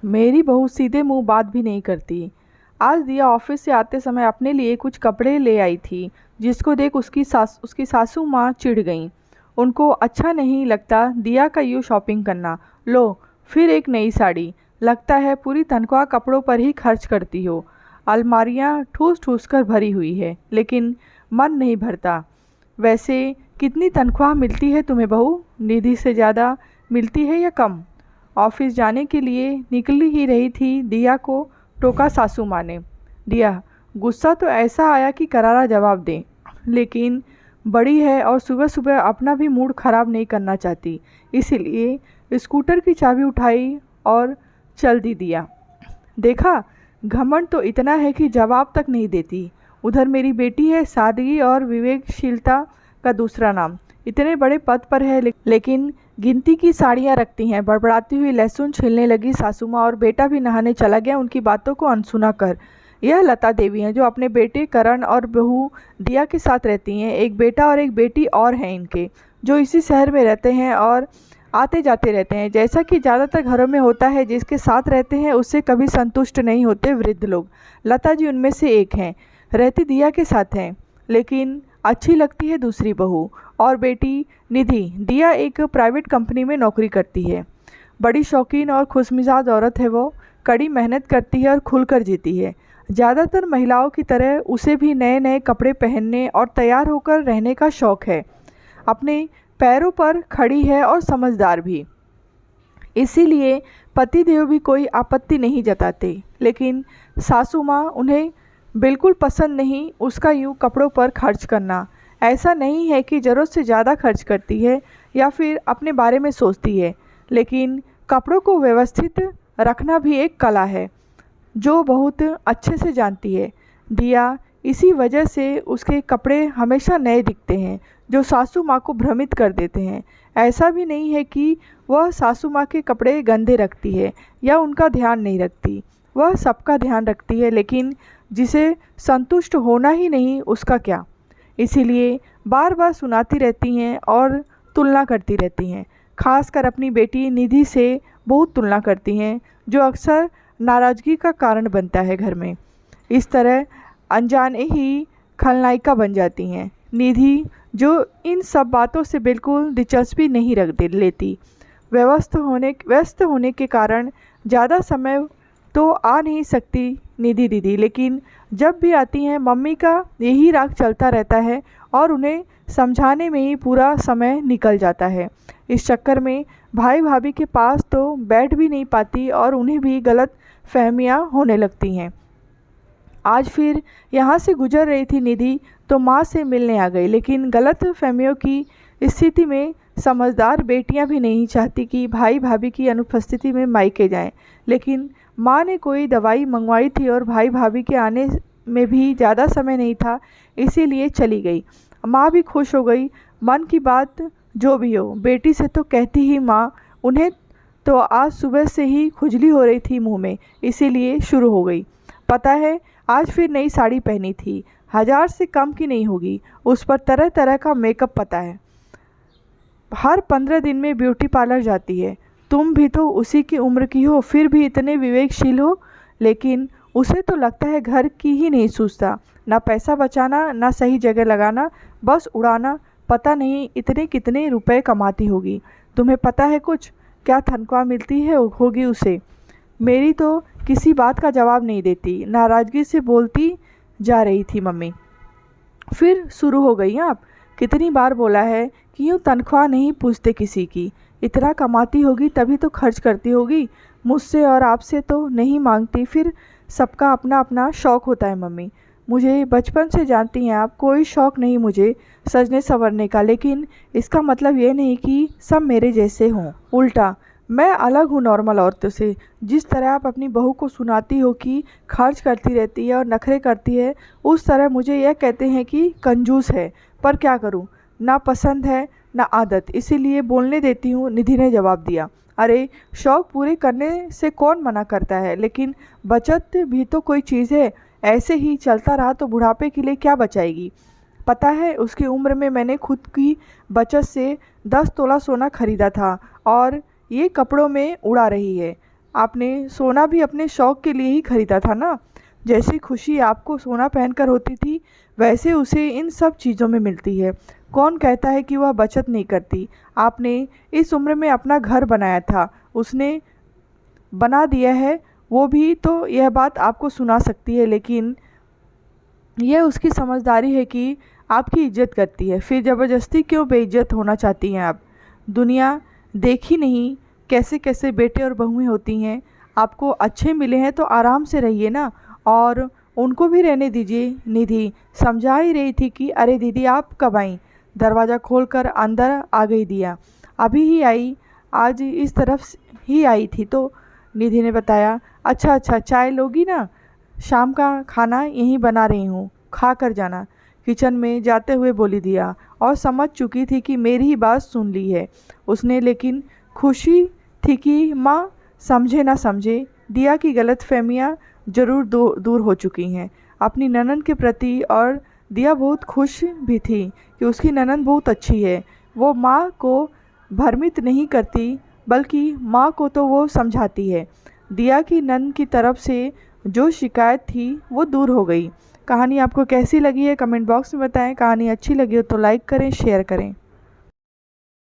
मेरी बहू सीधे मुंह बात भी नहीं करती। आज दिया ऑफिस से आते समय अपने लिए कुछ कपड़े ले आई थी, जिसको देख उसकी सासू माँ चिढ़ गईं। उनको अच्छा नहीं लगता दिया का यूँ शॉपिंग करना। लो, फिर एक नई साड़ी। लगता है पूरी तनख्वाह कपड़ों पर ही खर्च करती हो। अलमारियाँ ठूस ठूस कर भरी हुई है, लेकिन मन नहीं भरता। वैसे कितनी तनख्वाह मिलती है तुम्हें बहू? निधि से ज़्यादा मिलती है या कम? ऑफिस जाने के लिए निकल ही रही थी, दिया को टोका सासू माँ ने। दिया, गुस्सा तो ऐसा आया कि करारा जवाब दें, लेकिन बड़ी है और सुबह सुबह अपना भी मूड खराब नहीं करना चाहती, इसीलिए स्कूटर की चाबी उठाई और चल दी। दिया, देखा, घमंड तो इतना है कि जवाब तक नहीं देती। उधर मेरी बेटी है, सादगी और विवेकशीलता का दूसरा नाम। इतने बड़े पद पर है, लेकिन गिनती की साड़ियाँ रखती हैं। बड़बड़ाती हुई लहसुन छीलने लगी सासू माँ, और बेटा भी नहाने चला गया उनकी बातों को अनसुना कर। यह लता देवी हैं, जो अपने बेटे करण और बहू दिया के साथ रहती हैं। एक बेटा और एक बेटी और हैं इनके, जो इसी शहर में रहते हैं और आते जाते रहते हैं, जैसा कि ज़्यादातर घरों में होता है। जिसके साथ रहते हैं उससे कभी संतुष्ट नहीं होते वृद्ध लोग। लता जी उनमें से एक हैं। रहती दिया के साथ हैं, लेकिन अच्छी लगती है दूसरी बहू और बेटी निधि। दिया एक प्राइवेट कंपनी में नौकरी करती है। बड़ी शौकीन और खुशमिजाज औरत है वो। कड़ी मेहनत करती है और खुलकर जीती है। ज़्यादातर महिलाओं की तरह उसे भी नए नए कपड़े पहनने और तैयार होकर रहने का शौक़ है। अपने पैरों पर खड़ी है और समझदार भी, इसीलिए पतिदेव भी कोई आपत्ति नहीं जताते। लेकिन सासू माँ उन्हें बिल्कुल पसंद नहीं उसका यूँ कपड़ों पर खर्च करना। ऐसा नहीं है कि ज़रूरत से ज़्यादा खर्च करती है या फिर अपने बारे में सोचती है, लेकिन कपड़ों को व्यवस्थित रखना भी एक कला है, जो बहुत अच्छे से जानती है दिया। इसी वजह से उसके कपड़े हमेशा नए दिखते हैं, जो सासू माँ को भ्रमित कर देते हैं। ऐसा भी नहीं है कि वह सासू माँ के कपड़े गंदे रखती है या उनका ध्यान नहीं रखती। वह सबका ध्यान रखती है, लेकिन जिसे संतुष्ट होना ही नहीं उसका क्या। इसीलिए बार बार सुनाती रहती हैं और तुलना करती रहती हैं। खासकर अपनी बेटी निधि से बहुत तुलना करती हैं, जो अक्सर नाराज़गी का कारण बनता है घर में। इस तरह अनजाने ही खलनायिका बन जाती हैं। निधि, जो इन सब बातों से बिल्कुल दिलचस्पी नहीं लेती, व्यस्त होने के कारण ज़्यादा समय तो आ नहीं सकती निधि दीदी, लेकिन जब भी आती हैं मम्मी का यही राग चलता रहता है और उन्हें समझाने में ही पूरा समय निकल जाता है। इस चक्कर में भाई भाभी के पास तो बैठ भी नहीं पाती और उन्हें भी गलत फहमियाँ होने लगती हैं। आज फिर यहाँ से गुजर रही थी निधि तो माँ से मिलने आ गई, लेकिन गलत फहमियों की स्थिति में समझदार बेटियाँ भी नहीं चाहती कि भाई भाभी की अनुपस्थिति में मायके जाएं। लेकिन माँ ने कोई दवाई मंगवाई थी और भाई भाभी के आने में भी ज़्यादा समय नहीं था, इसीलिए चली गई। माँ भी खुश हो गई। मन की बात जो भी हो, बेटी से तो कहती ही माँ। उन्हें तो आज सुबह से ही खुजली हो रही थी मुंह में, इसीलिए शुरू हो गई। पता है, आज फिर नई साड़ी पहनी थी, 1000 से कम की नहीं होगी। उस पर तरह तरह का मेकअप। पता है, हर 15 दिन में ब्यूटी पार्लर जाती है। तुम भी तो उसी की उम्र की हो, फिर भी इतने विवेकशील हो। लेकिन उसे तो लगता है घर की ही नहीं सूझता, ना पैसा बचाना ना सही जगह लगाना, बस उड़ाना। पता नहीं इतने कितने रुपए कमाती होगी। तुम्हें पता है कुछ, क्या तनख्वाह मिलती है होगी उसे? मेरी तो किसी बात का जवाब नहीं देती, नाराज़गी से बोलती जा रही थी मम्मी। फिर शुरू हो गई आप? कितनी बार बोला है कि यूँ तनख्वाह नहीं पूछते किसी की। इतना कमाती होगी तभी तो खर्च करती होगी। मुझसे और आपसे तो नहीं मांगती। फिर सबका अपना अपना शौक़ होता है मम्मी। मुझे बचपन से जानती हैं आप, कोई शौक़ नहीं मुझे सजने संवरने का, लेकिन इसका मतलब ये नहीं कि सब मेरे जैसे हों। उल्टा मैं अलग हूँ नॉर्मल औरतों से। जिस तरह आप अपनी बहू को सुनाती हो कि खर्च करती रहती है और नखरे करती है, उस तरह मुझे यह कहते हैं कि कंजूस है। पर क्या करूँ, ना पसंद है ना आदत, इसीलिए बोलने देती हूँ। निधि ने जवाब दिया, अरे, शौक़ पूरे करने से कौन मना करता है, लेकिन बचत भी तो कोई चीज़ है। ऐसे ही चलता रहा तो बुढ़ापे के लिए क्या बचाएगी? पता है, उसकी उम्र में मैंने खुद की बचत से 10 तोला सोना खरीदा था और ये कपड़ों में उड़ा रही है। आपने सोना भी अपने शौक़ के लिए ही खरीदा था ना। जैसी खुशी आपको सोना पहनकर होती थी, वैसे उसे इन सब चीज़ों में मिलती है। कौन कहता है कि वह बचत नहीं करती। आपने इस उम्र में अपना घर बनाया था, उसने बना दिया है, वो भी तो यह बात आपको सुना सकती है, लेकिन यह उसकी समझदारी है कि आपकी इज्जत करती है। फिर ज़बरदस्ती क्यों बेइज्जत होना चाहती हैं आप? दुनिया देखी नहीं कैसे कैसे बेटे और बहुएं होती हैं। आपको अच्छे मिले हैं तो आराम से रहिए ना, और उनको भी रहने दीजिए। निधि समझा ही रही थी कि अरे दीदी आप कब आई? दरवाज़ा खोलकर अंदर आ गई दिया। अभी ही आई, आज इस तरफ ही आई थी। तो निधि ने बताया, अच्छा अच्छा, चाय लोगी ना? शाम का खाना यहीं बना रही हूँ, खा कर जाना। किचन में जाते हुए बोली दिया, और समझ चुकी थी कि मेरी ही बात सुन ली है उसने। लेकिन खुशी थी कि माँ समझे ना समझे, दिया की गलतफहमियाँ ज़रूर दूर हो चुकी हैं अपनी ननद के प्रति। और दिया बहुत खुश भी थी कि उसकी ननद बहुत अच्छी है। वो माँ को भ्रमित नहीं करती, बल्कि माँ को तो वो समझाती है। दिया की ननद की तरफ से जो शिकायत थी वो दूर हो गई। कहानी आपको कैसी लगी है कमेंट बॉक्स में बताएं। कहानी अच्छी लगी हो तो लाइक करें, शेयर करें।